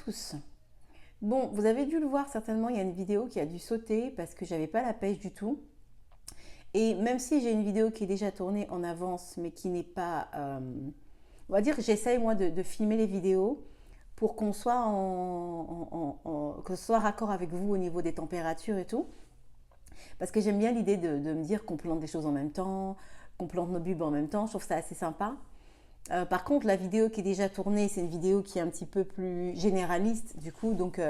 tous. Bon, vous avez dû le voir certainement, il y a une vidéo qui a dû sauter parce que j'avais pas la pêche du tout. Et même si j'ai une vidéo qui est déjà tournée en avance, mais qui n'est pas... on va dire que j'essaye moi de filmer les vidéos pour qu'on soit que ce soit raccord avec vous au niveau des températures et tout. Parce que j'aime bien l'idée de me dire qu'on plante des choses en même temps, qu'on plante nos bulbes en même temps, je trouve ça assez sympa. Par contre, la vidéo qui est déjà tournée, c'est une vidéo qui est un petit peu plus généraliste, du coup, donc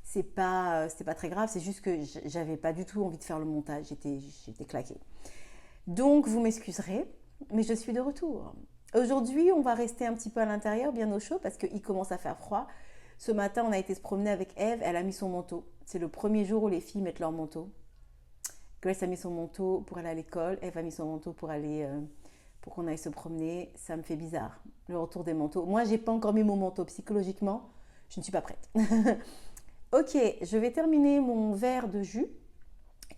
c'est pas très grave, c'est juste que j'avais pas du tout envie de faire le montage, j'étais claquée. Donc, vous m'excuserez, mais je suis de retour. Aujourd'hui, on va rester un petit peu à l'intérieur, bien au chaud, parce qu'il commence à faire froid. Ce matin, on a été se promener avec Eve, elle a mis son manteau. C'est le premier jour où les filles mettent leur manteau. Grace a mis son manteau pour aller à l'école, Eve a mis son manteau pour qu'on aille se promener. Ça me fait bizarre, le retour des manteaux. Moi, j'ai pas encore mis mon manteau psychologiquement, je ne suis pas prête. Ok, je vais terminer mon verre de jus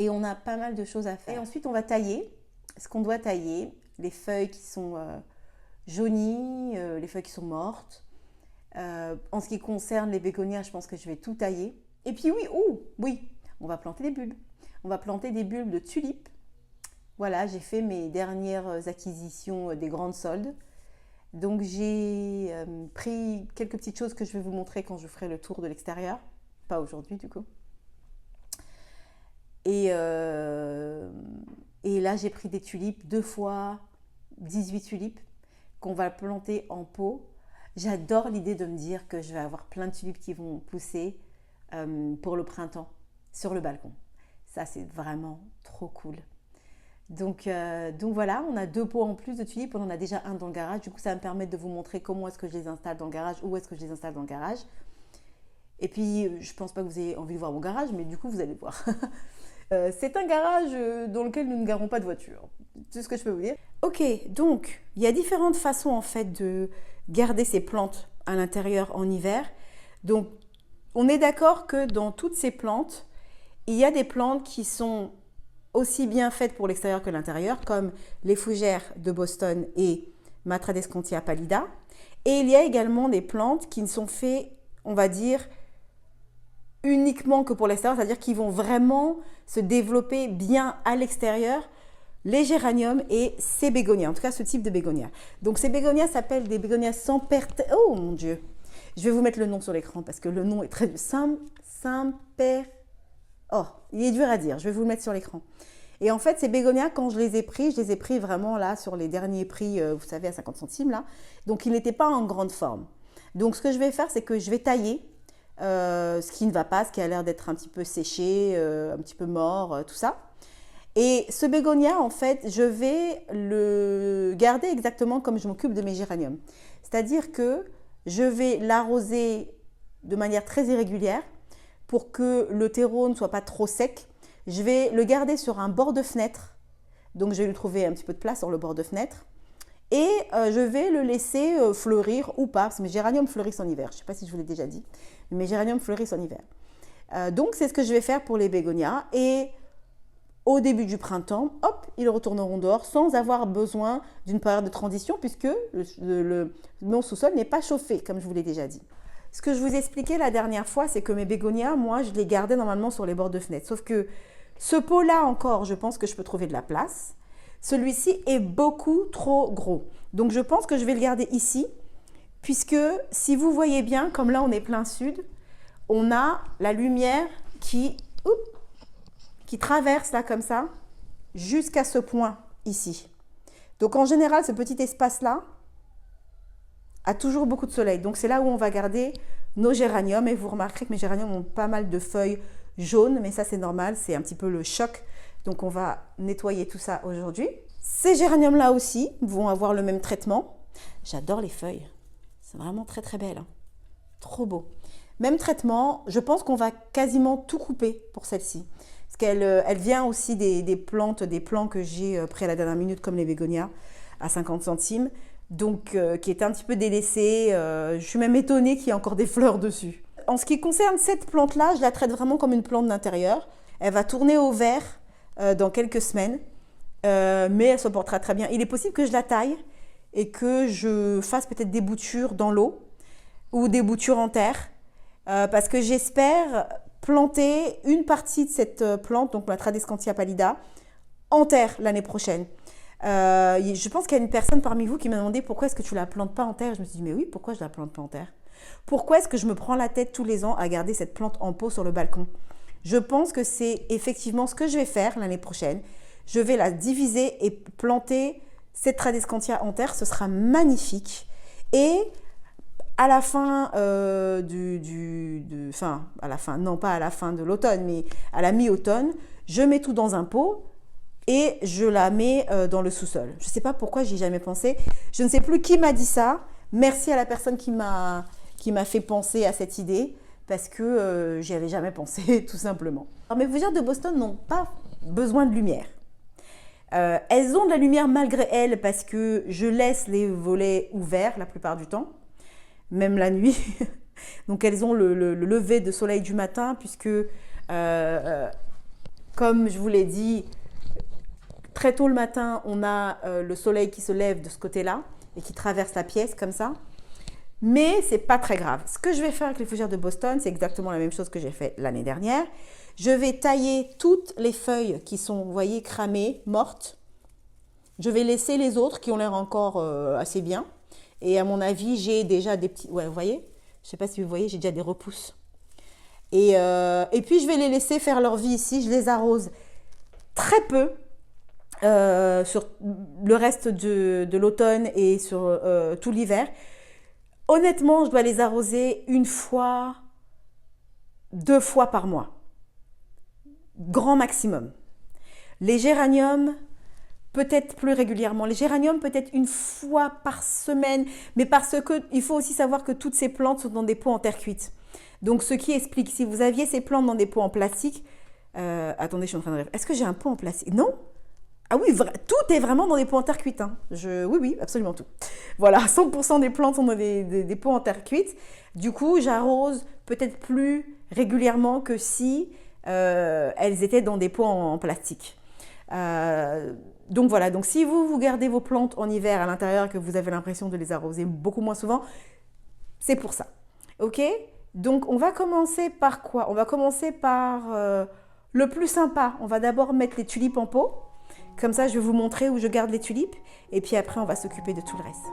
et on a pas mal de choses à faire. Et ensuite, on va tailler ce qu'on doit tailler, les feuilles qui sont jaunies, les feuilles qui sont mortes. En ce qui concerne les bégonias, je pense que je vais tout tailler. Et puis oui, on va planter des bulbes. On va planter des bulbes de tulipes. Voilà, j'ai fait mes dernières acquisitions des grandes soldes. Donc j'ai pris quelques petites choses que je vais vous montrer quand je ferai le tour de l'extérieur. Pas aujourd'hui du coup. Et là j'ai pris des tulipes, 2 fois 18 tulipes qu'on va planter en pot. J'adore l'idée de me dire que je vais avoir plein de tulipes qui vont pousser pour le printemps sur le balcon. Ça, c'est vraiment trop cool. Donc voilà, on a 2 pots en plus de tulipes. On en a déjà un dans le garage. Du coup, ça va me permettre de vous montrer comment est-ce que je les installe dans le garage, où est-ce que je les installe dans le garage. Et puis, je ne pense pas que vous ayez envie de voir mon garage, mais du coup, vous allez voir. C'est un garage dans lequel nous ne garons pas de voiture. C'est ce que je peux vous dire. Ok, donc, il y a différentes façons en fait de garder ces plantes à l'intérieur en hiver. Donc, on est d'accord que dans toutes ces plantes, il y a des plantes qui sont aussi bien faites pour l'extérieur que l'intérieur, comme les fougères de Boston et Matradescantia pallida. Et il y a également des plantes qui ne sont faites, on va dire, uniquement que pour l'extérieur, c'est-à-dire qui vont vraiment se développer bien à l'extérieur, les géraniums et ces bégonias, en tout cas ce type de bégonias. Donc ces bégonias s'appellent des bégonias semperta... Oh mon Dieu! Je vais vous mettre le nom sur l'écran parce que le nom est très... Oh, il est dur à dire, je vais vous le mettre sur l'écran. Et en fait, ces bégonias, quand je les ai pris vraiment là sur les derniers prix, vous savez, à 50 centimes là. Donc, ils n'étaient pas en grande forme. Donc, ce que je vais faire, c'est que je vais tailler ce qui ne va pas, ce qui a l'air d'être un petit peu séché, un petit peu mort, tout ça. Et ce bégonia, en fait, je vais le garder exactement comme je m'occupe de mes géraniums. C'est-à-dire que je vais l'arroser de manière très irrégulière pour que le terreau ne soit pas trop sec. Je vais le garder sur un bord de fenêtre. Donc, je vais lui trouver un petit peu de place sur le bord de fenêtre. Et je vais le laisser fleurir ou pas, parce que mes géraniums fleurissent en hiver. Je ne sais pas si je vous l'ai déjà dit, mais mes géraniums fleurissent en hiver. Donc, c'est ce que je vais faire pour les bégonias. Et au début du printemps, hop, ils retourneront dehors sans avoir besoin d'une période de transition, puisque mon sous-sol n'est pas chauffé, comme je vous l'ai déjà dit. Ce que je vous expliquais la dernière fois, c'est que mes bégonias, moi, je les gardais normalement sur les bords de fenêtre. Sauf que ce pot-là encore, je pense que je peux trouver de la place. Celui-ci est beaucoup trop gros. Donc, je pense que je vais le garder ici, puisque si vous voyez bien, comme là, on est plein sud, on a la lumière qui traverse là comme ça, jusqu'à ce point ici. Donc, en général, ce petit espace-là a toujours beaucoup de soleil. Donc, c'est là où on va garder nos géraniums. Et vous remarquerez que mes géraniums ont pas mal de feuilles jaunes, mais ça, c'est normal. C'est un petit peu le choc. Donc, on va nettoyer tout ça aujourd'hui. Ces géraniums-là aussi vont avoir le même traitement. J'adore les feuilles. C'est vraiment très, très belle. Hein. Trop beau. Même traitement. Je pense qu'on va quasiment tout couper pour celle-ci. Parce qu'elle vient aussi des plants que j'ai pris à la dernière minute, comme les bégonias, à 50 centimes. Donc, qui est un petit peu délaissée. Je suis même étonnée qu'il y ait encore des fleurs dessus. En ce qui concerne cette plante-là, je la traite vraiment comme une plante d'intérieur. Elle va tourner au vert dans quelques semaines, mais elle se portera très bien. Il est possible que je la taille et que je fasse peut-être des boutures dans l'eau ou des boutures en terre. parce que j'espère planter une partie de cette plante, donc la Tradescantia pallida, en terre l'année prochaine. Je pense qu'il y a une personne parmi vous qui m'a demandé pourquoi est-ce que tu la plantes pas en terre. Je me suis dit, mais oui, pourquoi je la plante pas en terre? Pourquoi est-ce que je me prends la tête tous les ans à garder cette plante en pot sur le balcon? Je pense que c'est effectivement ce que je vais faire l'année prochaine. Je vais la diviser et planter cette Tradescantia en terre. Ce sera magnifique. Et à la fin à la fin, non pas à la fin de l'automne, mais à la mi-automne, je mets tout dans un pot et je la mets dans le sous-sol. Je ne sais pas pourquoi j'y ai jamais pensé. Je ne sais plus qui m'a dit ça. Merci à la personne qui m'a fait penser à cette idée parce que j'y avais jamais pensé tout simplement. Alors, mes fougères de Boston n'ont pas besoin de lumière. Elles ont de la lumière malgré elles parce que je laisse les volets ouverts la plupart du temps, même la nuit. Donc elles ont le lever de soleil du matin puisque, comme je vous l'ai dit, très tôt le matin, on a le soleil qui se lève de ce côté-là et qui traverse la pièce comme ça. Mais c'est pas très grave. Ce que je vais faire avec les fougères de Boston, c'est exactement la même chose que j'ai fait l'année dernière. Je vais tailler toutes les feuilles qui sont, vous voyez, cramées, mortes. Je vais laisser les autres qui ont l'air encore assez bien. Et à mon avis, j'ai déjà des petits... Ouais, vous voyez? Je ne sais pas si vous voyez, j'ai déjà des repousses. Et puis, je vais les laisser faire leur vie ici. Je les arrose très peu sur le reste de l'automne et sur tout l'hiver. Honnêtement, je dois les arroser 1 fois, 2 fois par mois. Grand maximum. Les géraniums, peut-être plus régulièrement. Les géraniums, peut-être 1 fois par semaine. Mais parce qu'il faut aussi savoir que toutes ces plantes sont dans des pots en terre cuite. Donc, ce qui explique, si vous aviez ces plantes dans des pots en plastique... attendez, je suis en train de rêver. Est-ce que j'ai un pot en plastique? Non? Ah oui, tout est vraiment dans des pots en terre cuite. Hein. Oui, absolument tout. Voilà, 100% des plantes sont dans des pots en terre cuite. Du coup, j'arrose peut-être plus régulièrement que si elles étaient dans des pots en plastique. Donc voilà, donc si vous gardez vos plantes en hiver à l'intérieur et que vous avez l'impression de les arroser beaucoup moins souvent, c'est pour ça. Ok? Donc on va commencer par quoi? On va commencer par le plus sympa. On va d'abord mettre les tulipes en pot. Comme ça, je vais vous montrer où je garde les tulipes. Et puis après, on va s'occuper de tout le reste.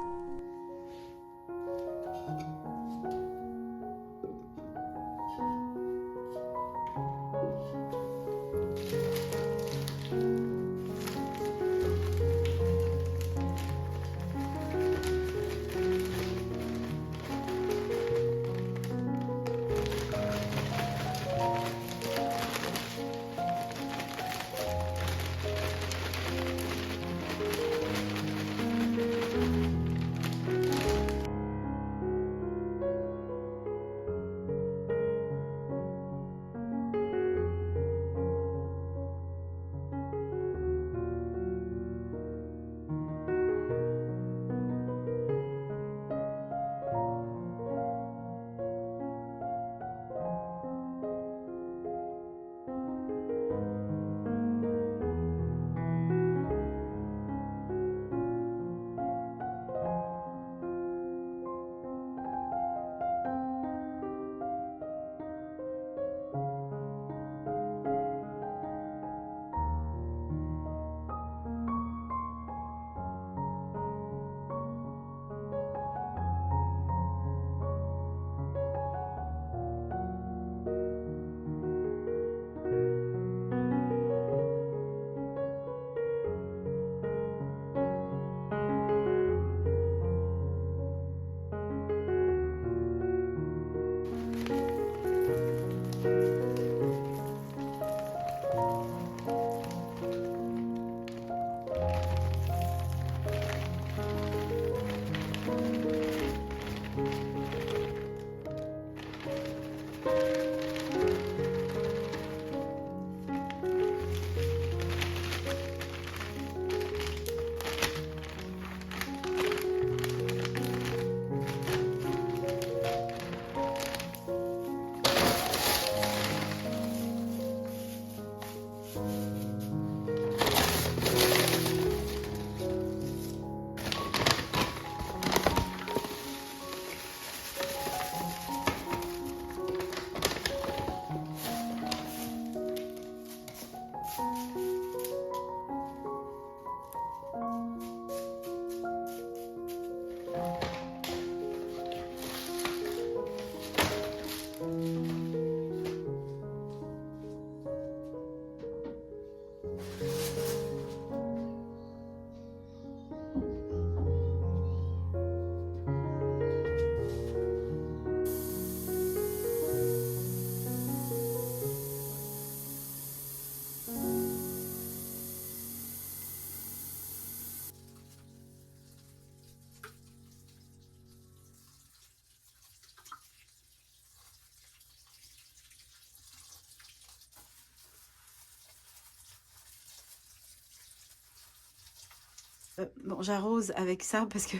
Bon, j'arrose avec ça parce que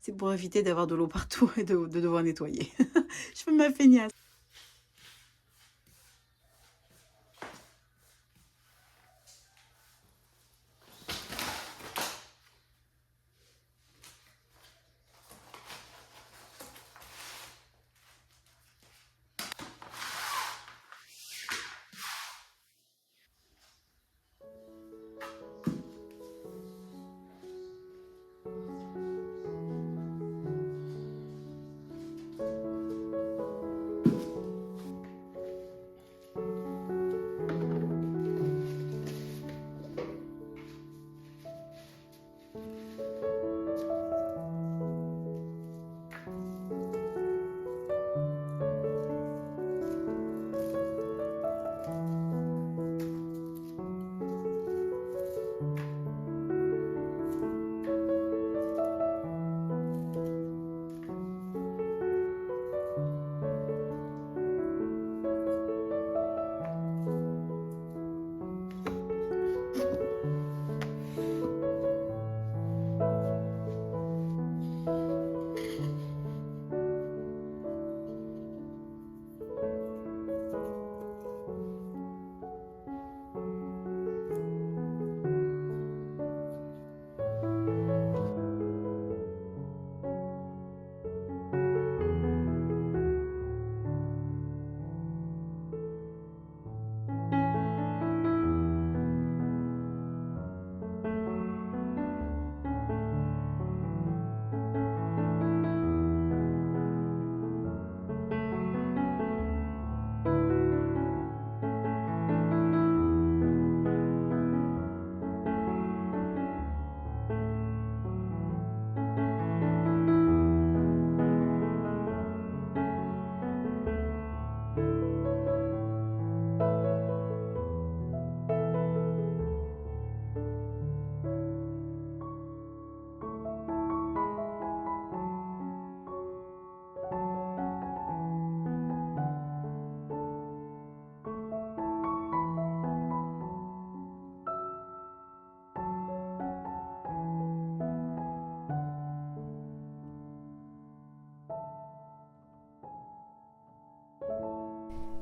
c'est pour éviter d'avoir de l'eau partout et de devoir nettoyer. Je fais ma feignasse.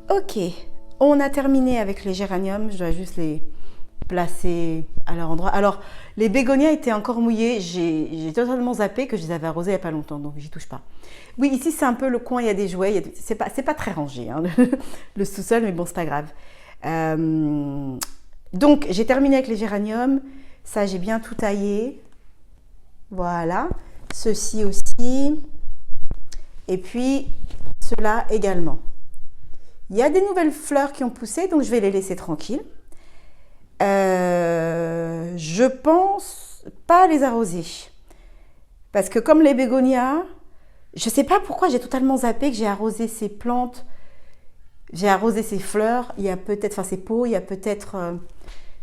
Ok, on a terminé avec les géraniums. Je dois juste les placer à leur endroit. Alors, les bégonias étaient encore mouillés. J'ai totalement zappé que je les avais arrosés il n'y a pas longtemps, donc j'y touche pas. Oui, ici c'est un peu le coin, il y a des jouets. C'est pas très rangé, hein, le sous-sol, mais bon, c'est pas grave. Donc, j'ai terminé avec les géraniums. Ça, j'ai bien tout taillé. Voilà. Ceci aussi. Et puis, cela également. Il y a des nouvelles fleurs qui ont poussé, donc je vais les laisser tranquilles. Je pense pas les arroser. Parce que comme les bégonias, je sais pas pourquoi j'ai totalement zappé que j'ai arrosé ces plantes, j'ai arrosé ces fleurs, il y a peut-être, enfin ces pots, il y a peut-être,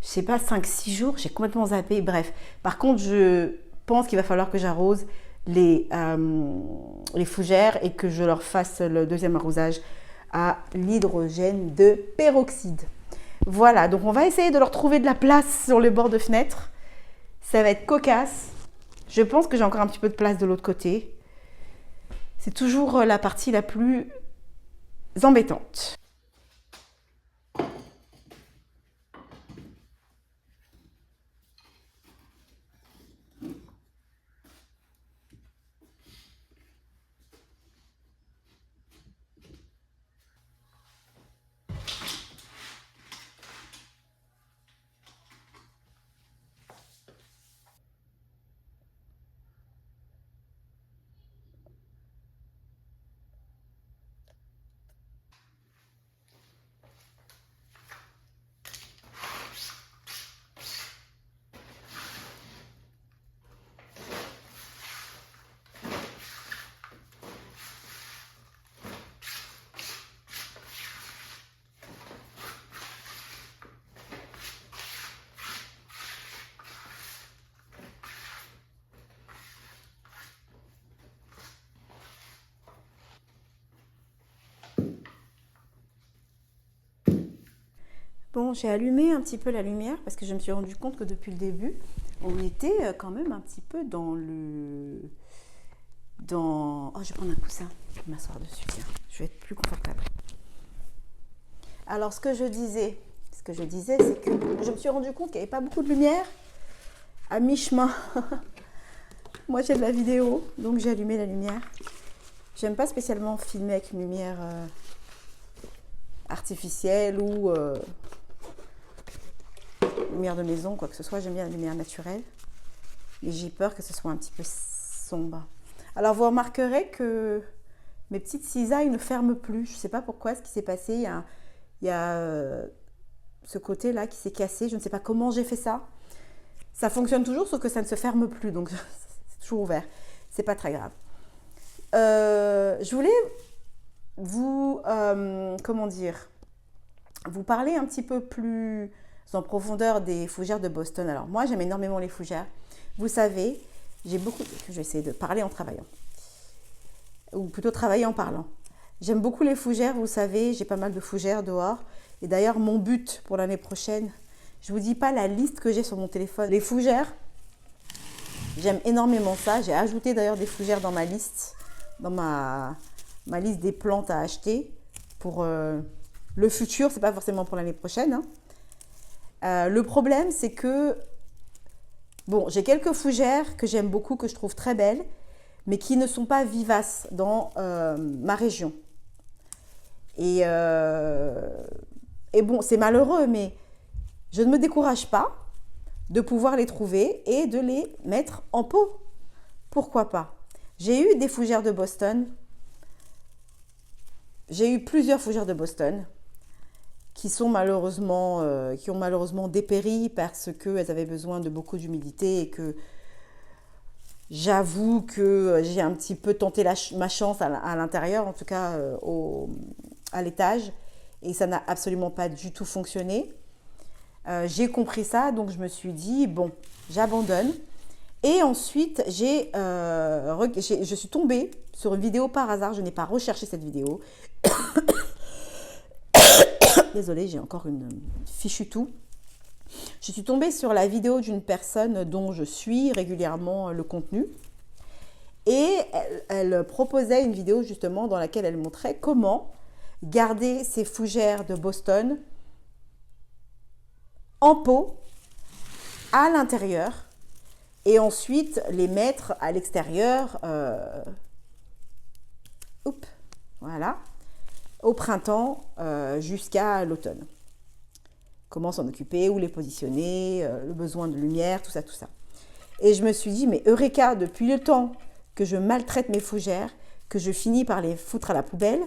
je sais pas, 5-6 jours, j'ai complètement zappé. Bref, par contre, je pense qu'il va falloir que j'arrose les fougères et que je leur fasse le deuxième arrosage à l'hydrogène de peroxyde. Voilà, donc on va essayer de leur trouver de la place sur les bords de fenêtre. Ça va être cocasse. Je pense que j'ai encore un petit peu de place de l'autre côté. C'est toujours la partie la plus embêtante. Bon, j'ai allumé un petit peu la lumière parce que je me suis rendu compte que depuis le début, on était quand même un petit peu dans le... Oh, je vais prendre un coussin, je vais m'asseoir dessus, tiens, je vais être plus confortable. Alors, ce que je disais, c'est que je me suis rendu compte qu'il n'y avait pas beaucoup de lumière à mi-chemin. Moi, j'ai de la vidéo, donc j'ai allumé la lumière. J'aime pas spécialement filmer avec une lumière artificielle ou lumière de maison, quoi que ce soit. J'aime bien la lumière naturelle. Mais j'ai peur que ce soit un petit peu sombre. Alors, vous remarquerez que mes petites cisailles ne ferment plus. Je ne sais pas pourquoi, ce qui s'est passé. Il y a ce côté-là qui s'est cassé. Je ne sais pas comment j'ai fait ça. Ça fonctionne toujours, sauf que ça ne se ferme plus. Donc, c'est toujours ouvert. C'est pas très grave. Je voulais vous, vous parler un petit peu plus en profondeur des fougères de Boston. Alors, moi, j'aime énormément les fougères. Vous savez, je vais essayer de parler en travaillant. Ou plutôt travailler en parlant. J'aime beaucoup les fougères, vous savez, j'ai pas mal de fougères dehors. Et d'ailleurs, mon but pour l'année prochaine, je ne vous dis pas la liste que j'ai sur mon téléphone. Les fougères, j'aime énormément ça. J'ai ajouté d'ailleurs des fougères dans ma liste, dans ma liste des plantes à acheter pour le futur. C'est pas forcément pour l'année prochaine. Hein. Le problème, c'est que, bon, j'ai quelques fougères que j'aime beaucoup, que je trouve très belles, mais qui ne sont pas vivaces dans ma région. Et bon, c'est malheureux, mais je ne me décourage pas de pouvoir les trouver et de les mettre en pot. Pourquoi pas? J'ai eu des fougères de Boston. J'ai eu plusieurs fougères de Boston qui ont malheureusement dépéri parce qu'elles avaient besoin de beaucoup d'humidité et que j'avoue que j'ai un petit peu tenté ma chance à l'intérieur, en tout cas à l'étage, et ça n'a absolument pas du tout fonctionné. J'ai compris ça, donc je me suis dit, bon, j'abandonne. Et ensuite, je suis tombée sur une vidéo par hasard, je n'ai pas recherché cette vidéo. Désolée, j'ai encore une fichue tout. Je suis tombée sur la vidéo d'une personne dont je suis régulièrement le contenu. Et elle proposait une vidéo justement dans laquelle elle montrait comment garder ces fougères de Boston en pot à l'intérieur et ensuite les mettre à l'extérieur voilà, au printemps jusqu'à l'automne. Comment s'en occuper, où les positionner, le besoin de lumière, tout ça, tout ça. Et je me suis dit, mais Eureka, depuis le temps que je maltraite mes fougères, que je finis par les foutre à la poubelle,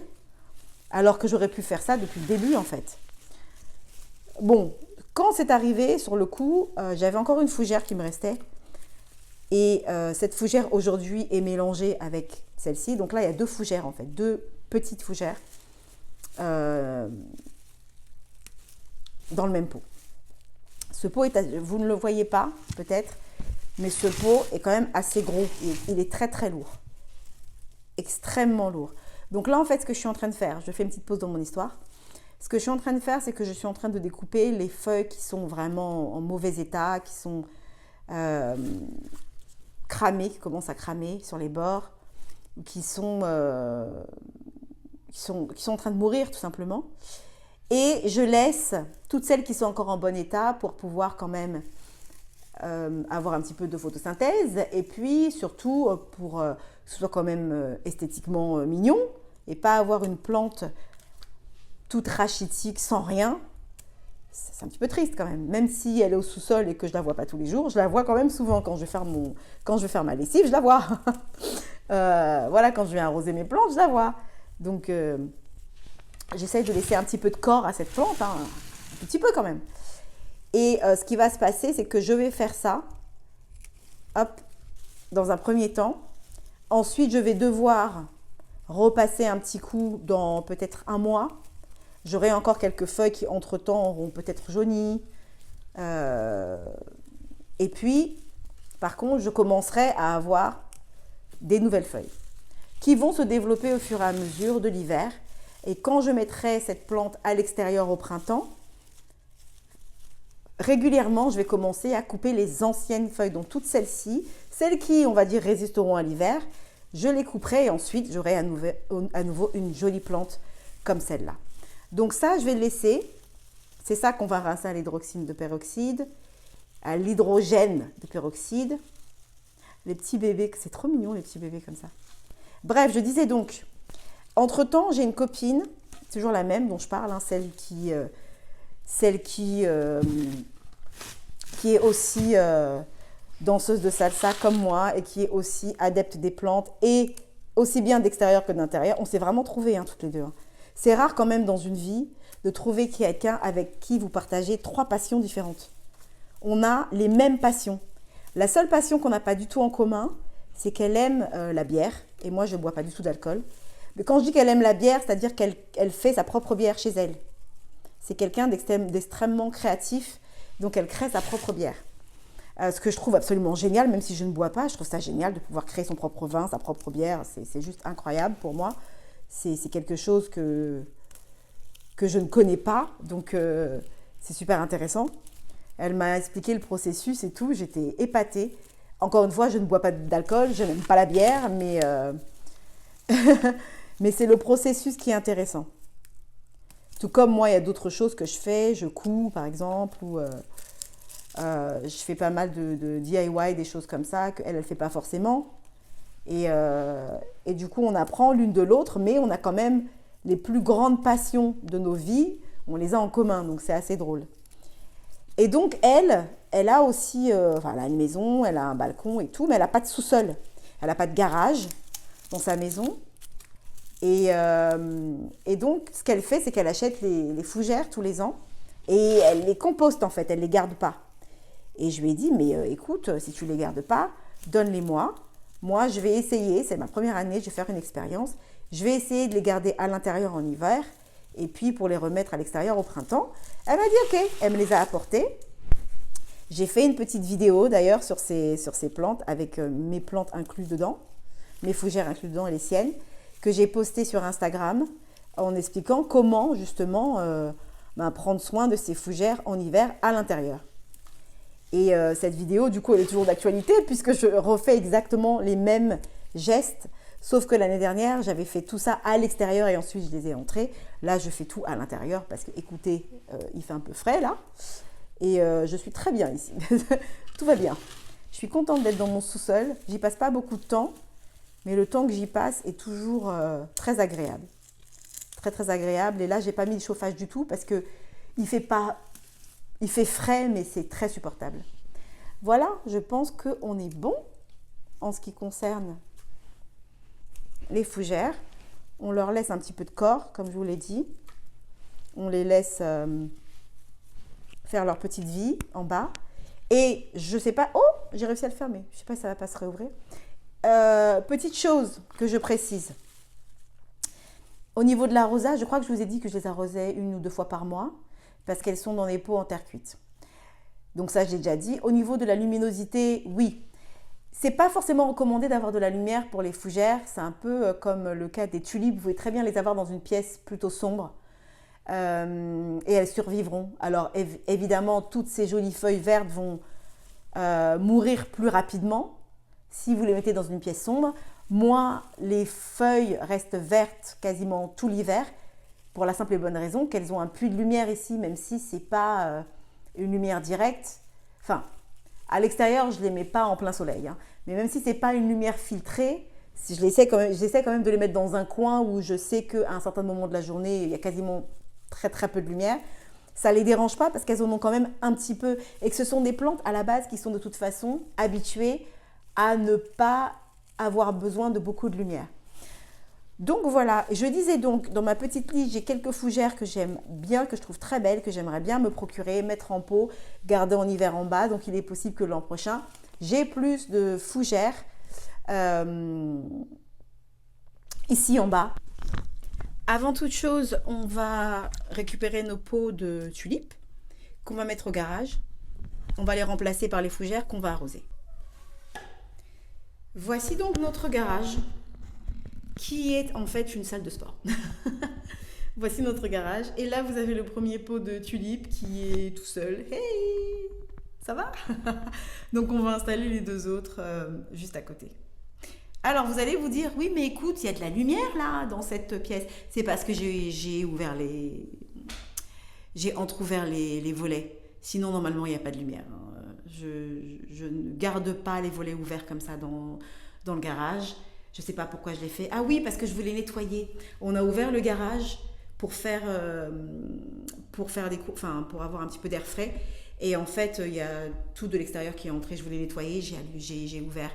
alors que j'aurais pu faire ça depuis le début en fait. Bon, quand c'est arrivé, sur le coup, j'avais encore une fougère qui me restait. Et cette fougère aujourd'hui est mélangée avec celle-ci. Donc là, il y a deux fougères en fait, deux petites fougères dans le même pot. Ce pot, vous ne le voyez pas peut-être, mais ce pot est quand même assez gros. Il est très très lourd. Extrêmement lourd. Donc là, en fait, ce que je suis en train de faire, je fais une petite pause dans mon histoire. Ce que je suis en train de faire, c'est que je suis en train de découper les feuilles qui sont vraiment en mauvais état, qui sont cramées, qui commencent à cramer sur les bords, qui sont en train de mourir tout simplement. Et je laisse toutes celles qui sont encore en bon état pour pouvoir quand même avoir un petit peu de photosynthèse et puis surtout pour que ce soit quand même esthétiquement mignon et pas avoir une plante toute rachitique sans rien. C'est un petit peu triste quand même si elle est au sous-sol et que je la vois pas tous les jours, je la vois quand même souvent quand je vais faire ma lessive, je la vois. Voilà, quand je vais arroser mes plantes, je la vois. Donc j'essaye de laisser un petit peu de corps à cette plante, hein, un petit peu quand même. Et ce qui va se passer, c'est que je vais faire ça, hop, dans un premier temps. Ensuite, je vais devoir repasser un petit coup dans peut-être un mois. J'aurai encore quelques feuilles qui, entre-temps, auront peut-être jauni. Et puis, par contre, je commencerai à avoir des nouvelles feuilles qui vont se développer au fur et à mesure de l'hiver. Et quand je mettrai cette plante à l'extérieur au printemps, régulièrement, je vais commencer à couper les anciennes feuilles, donc toutes celles-ci, celles qui, on va dire, résisteront à l'hiver, je les couperai et ensuite j'aurai à nouveau une jolie plante comme celle-là. Donc ça, je vais le laisser. C'est ça qu'on va rincer à l'hydroxyde de peroxyde, à l'hydrogène de peroxyde. Les petits bébés, c'est trop mignon les petits bébés comme ça. Bref, je disais donc, entre-temps, j'ai une copine, toujours la même dont je parle, hein, celle qui est aussi danseuse de salsa comme moi et qui est aussi adepte des plantes et aussi bien d'extérieur que d'intérieur. On s'est vraiment trouvés toutes les deux. Hein. C'est rare quand même dans une vie de trouver quelqu'un avec qui vous partagez 3 passions différentes. On a les mêmes passions. La seule passion qu'on n'a pas du tout en commun, c'est qu'elle aime la bière. Et moi, je ne bois pas du tout d'alcool. Mais quand je dis qu'elle aime la bière, c'est-à-dire qu'elle fait sa propre bière chez elle. C'est quelqu'un d'extrêmement créatif, donc elle crée sa propre bière. Ce que je trouve absolument génial, même si je ne bois pas, je trouve ça génial de pouvoir créer son propre vin, sa propre bière. C'est juste incroyable pour moi. C'est quelque chose que je ne connais pas, donc c'est super intéressant. Elle m'a expliqué le processus et tout, j'étais épatée. Encore une fois, je ne bois pas d'alcool, je n'aime pas la bière, mais, mais c'est le processus qui est intéressant. Tout comme moi, il y a d'autres choses que je fais, je couds par exemple, ou je fais pas mal de DIY, des choses comme ça, qu'elle ne fait pas forcément. Et du coup, on apprend l'une de l'autre, mais on a quand même les plus grandes passions de nos vies, on les a en commun, donc c'est assez drôle. Et donc, elle a aussi, elle a une maison, elle a un balcon et tout, mais elle n'a pas de sous-sol. Elle n'a pas de garage dans sa maison. Et donc, ce qu'elle fait, c'est qu'elle achète les fougères tous les ans et elle les composte en fait, elle ne les garde pas. Et je lui ai dit, mais écoute, si tu ne les gardes pas, donne-les-moi. Moi, je vais essayer, c'est ma première année, je vais faire une expérience. Je vais essayer de les garder à l'intérieur en hiver et puis pour les remettre à l'extérieur au printemps. Elle m'a dit ok, elle me les a apportées. J'ai fait une petite vidéo d'ailleurs sur ces plantes avec mes plantes incluses dedans, mes fougères incluses dedans et les siennes, que j'ai postée sur Instagram en expliquant comment justement prendre soin de ces fougères en hiver à l'intérieur. Et cette vidéo, du coup, elle est toujours d'actualité puisque je refais exactement les mêmes gestes. Sauf que l'année dernière, j'avais fait tout ça à l'extérieur et ensuite je les ai entrés. Là, je fais tout à l'intérieur parce que, écoutez, il fait un peu frais là. Et je suis très bien ici. Tout va bien. Je suis contente d'être dans mon sous-sol. J'y passe pas beaucoup de temps, mais le temps que j'y passe est toujours très agréable. Très, très agréable. Et là, j'ai pas mis le chauffage du tout parce que il fait frais, mais c'est très supportable. Voilà, je pense qu'on est bon en ce qui concerne les fougères. On leur laisse un petit peu de corps, comme je vous l'ai dit. On les laisse faire leur petite vie en bas. Et je ne sais pas... Oh, j'ai réussi à le fermer. Je ne sais pas si ça va pas se réouvrir. Petite chose que je précise. Au niveau de l'arrosage, je crois que je vous ai dit que je les arrosais 1 ou 2 fois par mois parce qu'elles sont dans des pots en terre cuite. Donc ça, j'ai déjà dit. Au niveau de la luminosité, oui. C'est pas forcément recommandé d'avoir de la lumière pour les fougères. C'est un peu comme le cas des tulipes. Vous pouvez très bien les avoir dans une pièce plutôt sombre et elles survivront. Alors évidemment, toutes ces jolies feuilles vertes vont mourir plus rapidement si vous les mettez dans une pièce sombre. Moi, les feuilles restent vertes quasiment tout l'hiver pour la simple et bonne raison qu'elles ont un puits de lumière ici, même si c'est pas une lumière directe. Enfin, à l'extérieur, je ne les mets pas en plein soleil. Hein. Mais même si ce n'est pas une lumière filtrée, si j'essaie quand même de les mettre dans un coin où je sais qu'à un certain moment de la journée, il y a quasiment très très peu de lumière, ça ne les dérange pas parce qu'elles en ont quand même un petit peu. Et que ce sont des plantes à la base qui sont de toute façon habituées à ne pas avoir besoin de beaucoup de lumière. Donc voilà, je disais donc dans ma petite liste, j'ai quelques fougères que j'aime bien, que je trouve très belles, que j'aimerais bien me procurer, mettre en pot, garder en hiver en bas. Donc il est possible que l'an prochain, j'ai plus de fougères ici en bas. Avant toute chose, on va récupérer nos pots de tulipes qu'on va mettre au garage. On va les remplacer par les fougères qu'on va arroser. Voici donc notre garage, qui est en fait une salle de sport. Voici notre garage. Et là, vous avez le premier pot de tulipes qui est tout seul. Hey! Ça va? Donc, on va installer les deux autres juste à côté. Alors, vous allez vous dire, oui, mais écoute, il y a de la lumière là, dans cette pièce. C'est parce que j'ai entrouvert les volets. Sinon, normalement, il n'y a pas de lumière. Je ne garde pas les volets ouverts comme ça dans le garage. Je ne sais pas pourquoi je l'ai fait. Ah oui, parce que je voulais nettoyer. On a ouvert le garage pour avoir un petit peu d'air frais. Et en fait, il y a tout de l'extérieur qui est entré. Je voulais nettoyer. J'ai ouvert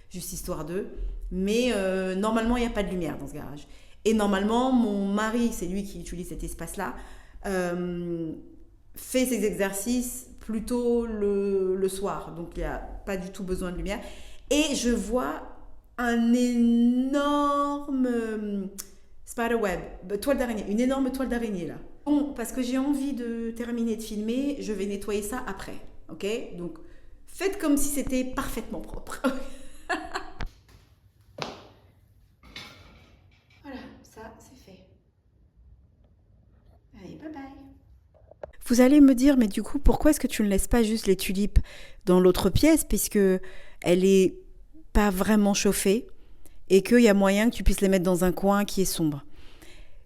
juste histoire d'eux. Mais normalement, il n'y a pas de lumière dans ce garage. Et normalement, mon mari, c'est lui qui utilise cet espace-là, fait ses exercices plutôt le soir. Donc, il n'y a pas du tout besoin de lumière. Et je vois un énorme spiderweb, toile d'araignée, une énorme toile d'araignée là. Bon, parce que j'ai envie de terminer de filmer, je vais nettoyer ça après. Ok? Donc, faites comme si c'était parfaitement propre. Voilà, ça c'est fait. Allez, bye bye. Vous allez me dire, mais du coup, pourquoi est-ce que tu ne laisses pas juste les tulipes dans l'autre pièce, puisque elle est pas vraiment chauffée et qu'il y a moyen que tu puisses les mettre dans un coin qui est sombre.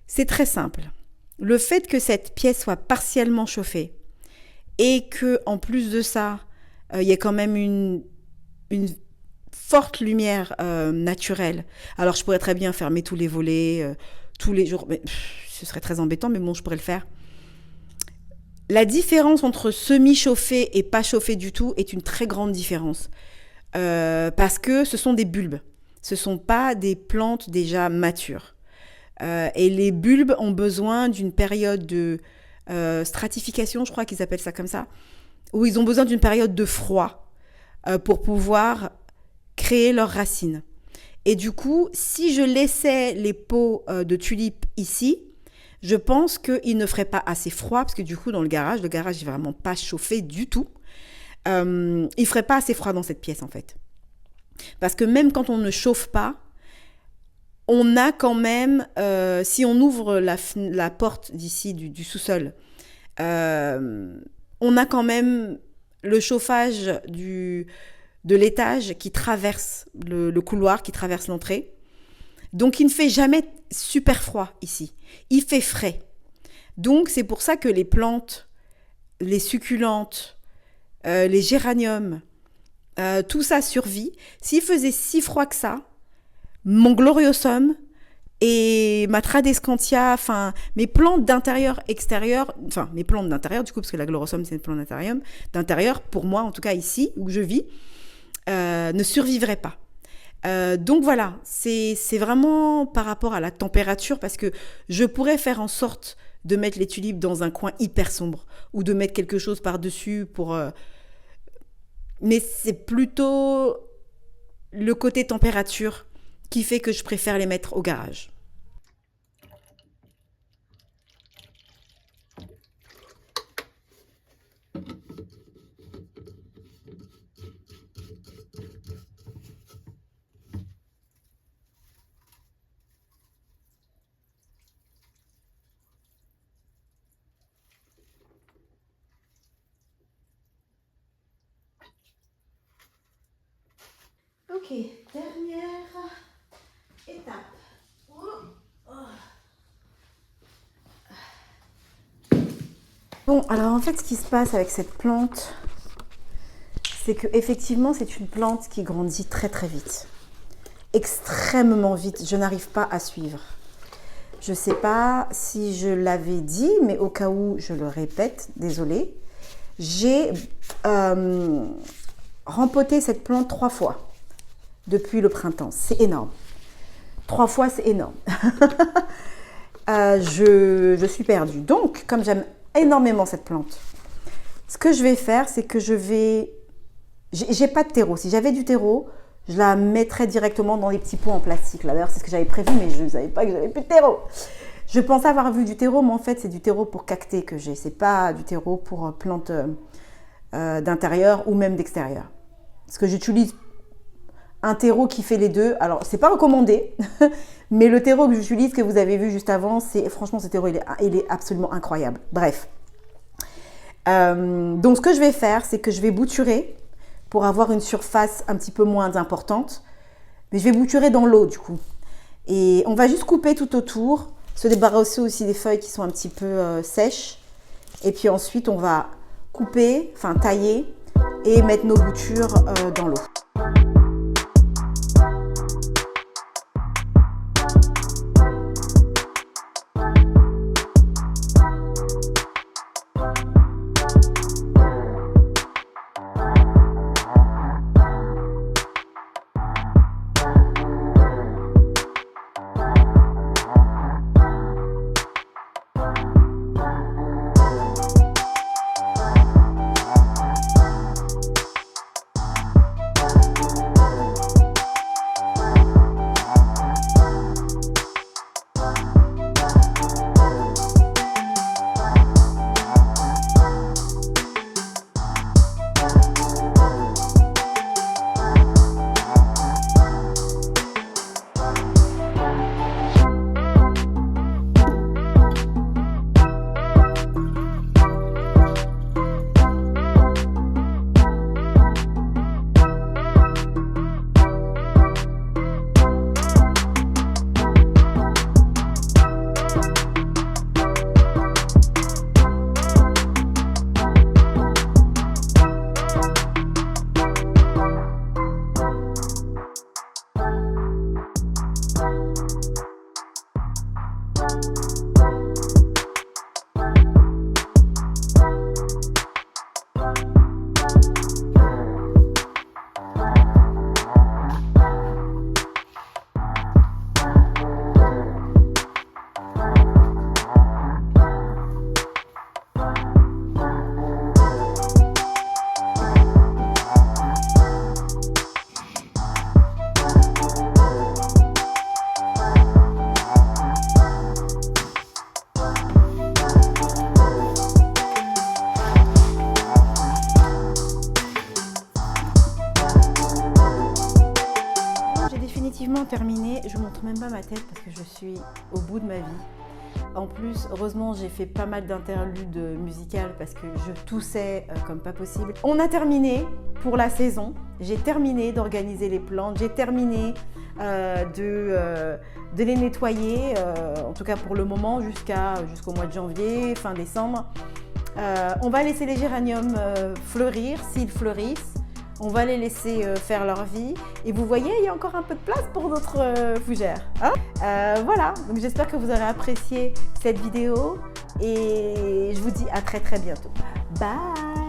C'est très simple. Le fait que cette pièce soit partiellement chauffée et que en plus de ça, il y ait quand même une forte lumière naturelle. Alors je pourrais très bien fermer tous les volets tous les jours, mais ce serait très embêtant, mais bon, je pourrais le faire. La différence entre semi-chauffé et pas chauffé du tout est une très grande différence. Parce que ce sont des bulbes. Ce ne sont pas des plantes déjà matures. Et les bulbes ont besoin d'une période de stratification, je crois qu'ils appellent ça comme ça, où ils ont besoin d'une période de froid pour pouvoir créer leurs racines. Et du coup, si je laissais les pots de tulipes ici, je pense qu'il ne ferait pas assez froid, parce que du coup, dans le garage n'est vraiment pas chauffé du tout. Il ne ferait pas assez froid dans cette pièce, en fait. Parce que même quand on ne chauffe pas, on a quand même, si on ouvre la porte d'ici, du sous-sol, on a quand même le chauffage de l'étage qui traverse le couloir, qui traverse l'entrée. Donc, il ne fait jamais super froid ici. Il fait frais. Donc, c'est pour ça que les plantes, les succulentes, les géraniums, tout ça survit. S'il faisait si froid que ça, mon gloriosum et ma tradescantia, enfin mes plantes d'intérieur extérieur, enfin mes plantes d'intérieur du coup parce que la gloriosum c'est une plante d'intérieur, pour moi en tout cas ici où je vis, ne survivraient pas. Donc voilà, c'est vraiment par rapport à la température, parce que je pourrais faire en sorte de mettre les tulipes dans un coin hyper sombre ou de mettre quelque chose par-dessus pour... mais c'est plutôt le côté température qui fait que je préfère les mettre au garage. Ok, dernière étape. Bon, alors en fait, ce qui se passe avec cette plante, c'est que effectivement, c'est une plante qui grandit très très vite, extrêmement vite. Je n'arrive pas à suivre. Je ne sais pas si je l'avais dit, mais au cas où je le répète, désolée. J'ai rempoté cette plante 3 fois depuis le printemps. C'est énorme. 3 fois, c'est énorme. Je suis perdue. Donc, comme j'aime énormément cette plante, ce que je vais faire, c'est que je vais... J'ai pas de terreau. Si j'avais du terreau, je la mettrais directement dans les petits pots en plastique. D'ailleurs, c'est ce que j'avais prévu, mais je ne savais pas que j'avais plus de terreau. Je pensais avoir vu du terreau, mais en fait, c'est du terreau pour cactés que j'ai. C'est pas du terreau pour plantes d'intérieur ou même d'extérieur. Ce que j'utilise un terreau qui fait les deux. Alors, c'est pas recommandé, mais le terreau que j'utilise, que vous avez vu juste avant, franchement, ce terreau, il est absolument incroyable. Bref. Donc, ce que je vais faire, c'est que je vais bouturer pour avoir une surface un petit peu moins importante. Mais je vais bouturer dans l'eau, du coup. Et on va juste couper tout autour, se débarrasser aussi des feuilles qui sont un petit peu sèches. Et puis ensuite, on va couper, enfin tailler et mettre nos boutures dans l'eau. Terminé, je vous montre même pas ma tête parce que je suis au bout de ma vie. En plus, heureusement, j'ai fait pas mal d'interludes musicales parce que je toussais comme pas possible. On a terminé pour la saison. J'ai terminé d'organiser les plantes. J'ai terminé de les nettoyer, en tout cas pour le moment, jusqu'au mois de janvier, fin décembre. On va laisser les géraniums fleurir s'ils fleurissent. On va les laisser faire leur vie. Et vous voyez, il y a encore un peu de place pour d'autres fougères. Hein voilà, donc j'espère que vous aurez apprécié cette vidéo. Et je vous dis à très très bientôt. Bye!